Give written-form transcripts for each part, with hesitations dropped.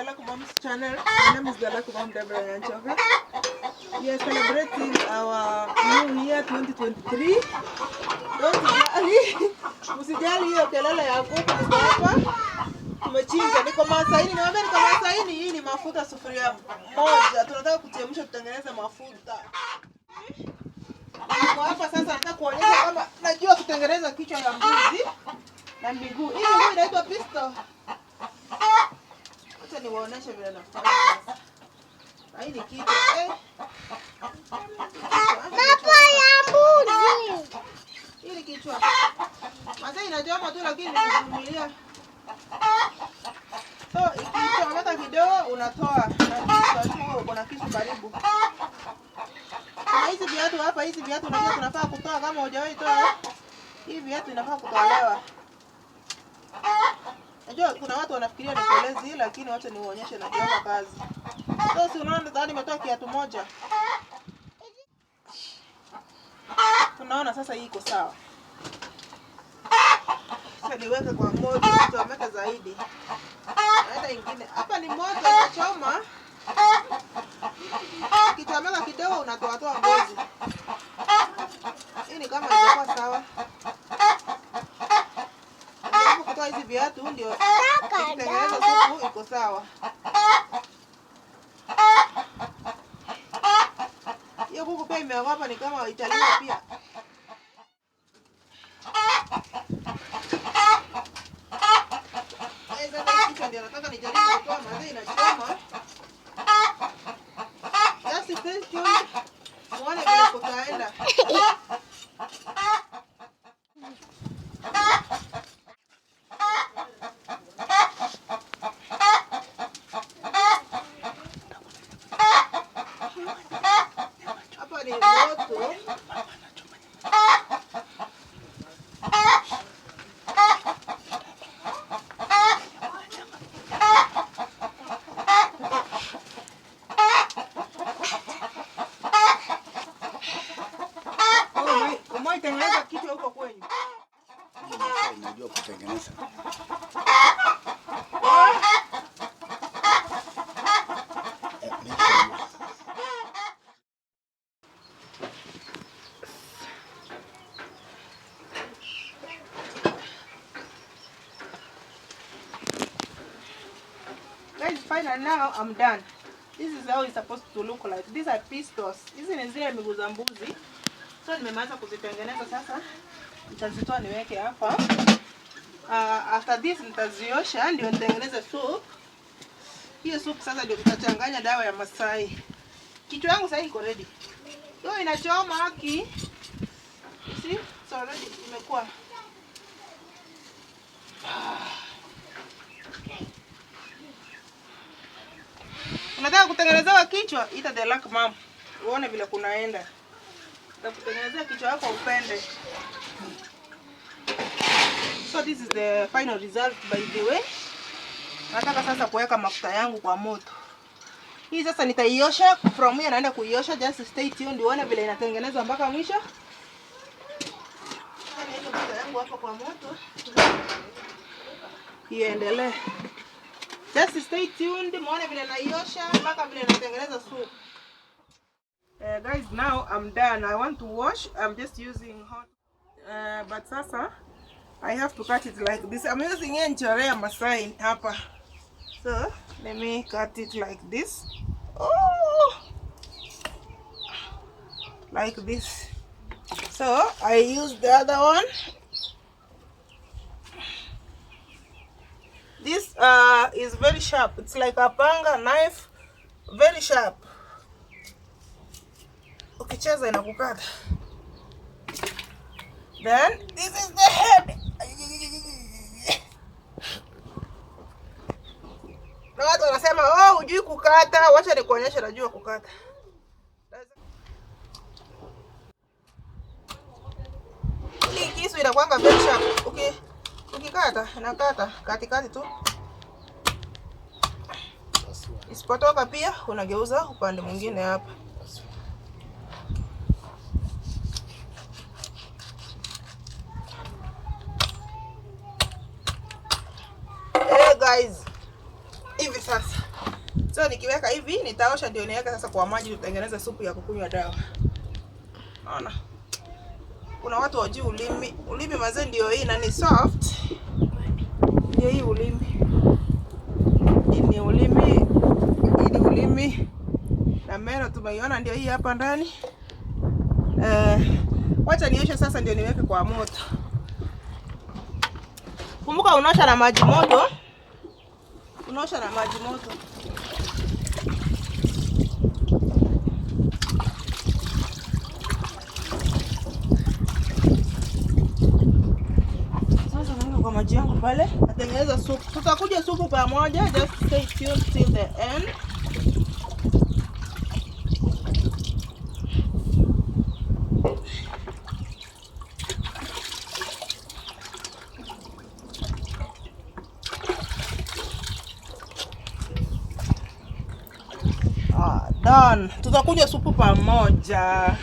Dalak Mom's channel. My name is Dalak Mom Deborah Yanchoka. We are celebrating our new year 2023. Usijali hiyo kelele ya kuku niko hapa. Tumechinja, niko Masai, nimeambia niko Masai, hii ni mafuta sufuria moja. Tunataka kuchemsha tutengeneze mafuta. Niko hapa sasa nataka kuonyesha kama najua kutengeneza kichwa ya mbuzi na miguu. Hii miguu inaitwa pisto. Acha niwaoneshe vile nafanya sasa. Hii ni kichwa. Papa ya mbuzi. Hii ni kichwa. Masai inachoma tu lakini nimevumilia. So, ikichomeka kidogo unatoa na kichwa uko na kisu karibu. Kuna hizi viatu hapa, hizi viatu unajua tunafaa kutoa kama hujawahi toa. Hii viatu inafaa kutolewa. Najua kuna watu wanafikiria ni kolezi lakini wacha niwaonyeshe na kiweka kazi. So si unaona ndani nimetoa kiatu moja. Tunaona sasa hii iko sawa. Sasa niweke kwa moto tuweke zaidi. Hata ingine. Hapa ni moto inachoma. Kichomeka kidogo unatoa ngozi. Hii ni kama itakuwa sawa. Kutoa hizi viatu ndio tengeneza supu iko sawa. Hiyo kuku pia imeogopa ni kama italiwa pia. Sasa kichwa ndio nataka nijaribu kutoa maziwa inachoma. Just stay tuned. Muone vile kutaenda. Hapa ni moto. Tengeneza kitu huko kwenyu. Najua kutengeneza. Guys, finally now I'm done. This is how it's supposed to look like. These are pistols. Hizi ni zile miguu za mbuzi. So nimemaliza kuzitengeneza sasa. Nitazitoa niweke hapa. After this nitaziosha ndio nitengeneze soup. Hiyo soup sasa ndio tutachanganya dawa ya Masai. Kichwa yangu sasa iko ready. Hiyo inachoma haki. See? So already imekuwa. Unataka kutengenezewa kichwa? Ita the luck mom. Uone vile kunaenda. Kutengenezea kichwa yako upende. So this is the final result by the way. Nataka sasa kuweka mafuta yangu kwa moto. Hii sasa nitaiosha from here naenda kuiosha, just stay tuned uone vile inatengenezwa mpaka mwisho. Naweka mafuta yangu hapa kwa moto. Iendelee. Just stay tuned muone vile naiosha mpaka vile inatengeneza soup. Guys, now I'm done. I want to wash. I'm just using hot. But sasa, I have to cut it like this. I'm using enchorea Masai hapa. So, let me cut it like this. Oh! Like this. So, I use the other one. This is very sharp. It's like a panga knife. Very sharp. Ukicheza inakukata. Then this is the head. Na watu wanasema, "Oh, hujui kukata." Wacha nikuonyeshe najua kukata. Hii kisu inakuanga very sharp. Ukikata, inakata katikati tu. Isipotoka pia unageuza upande mwingine hapa. Guys, hivi sasa. So nikiweka hivi nitaosha ndio niweke sasa kwa maji tutengeneze supu ya kukunywa dawa. Naona. Kuna watu wajui ulimi. Ulimi mazee ndio hii na ni soft. Ndio hii ulimi. Hii ni ulimi. Hii ni ulimi. Na meno tumeiona ndio hii hapa ndani. Wacha nioshe sasa ndio niweke kwa moto. Kumbuka unaosha na maji moto. Unaosha na maji moto. Sasa naona kwa maji yangu pale, natengeneza supu. Tutakuja supu pamoja, just stay tuned till the end. Done. Tutakuja supu pamoja.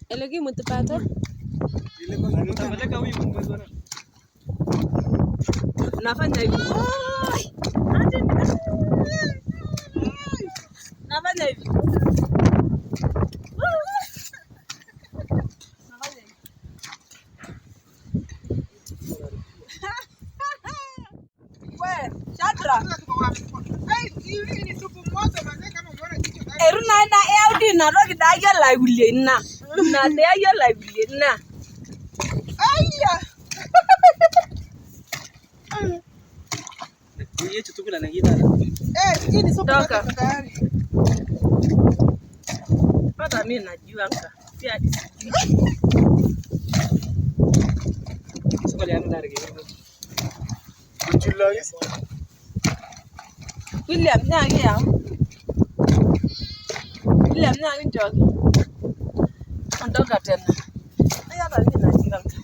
Elegi mutupata? Nafanya hivi. Nafanya hivi. Eruna eudi na rogi da ya la wile na da ya la wile na Aya. Hii tukula na ngida. Hii ni supu tayari. Hata mimi najua anga. Si hadi. Sokole yangu ndari. William nyangia. William nyangia njoki. Ondoka tena. Haya basi najua anga.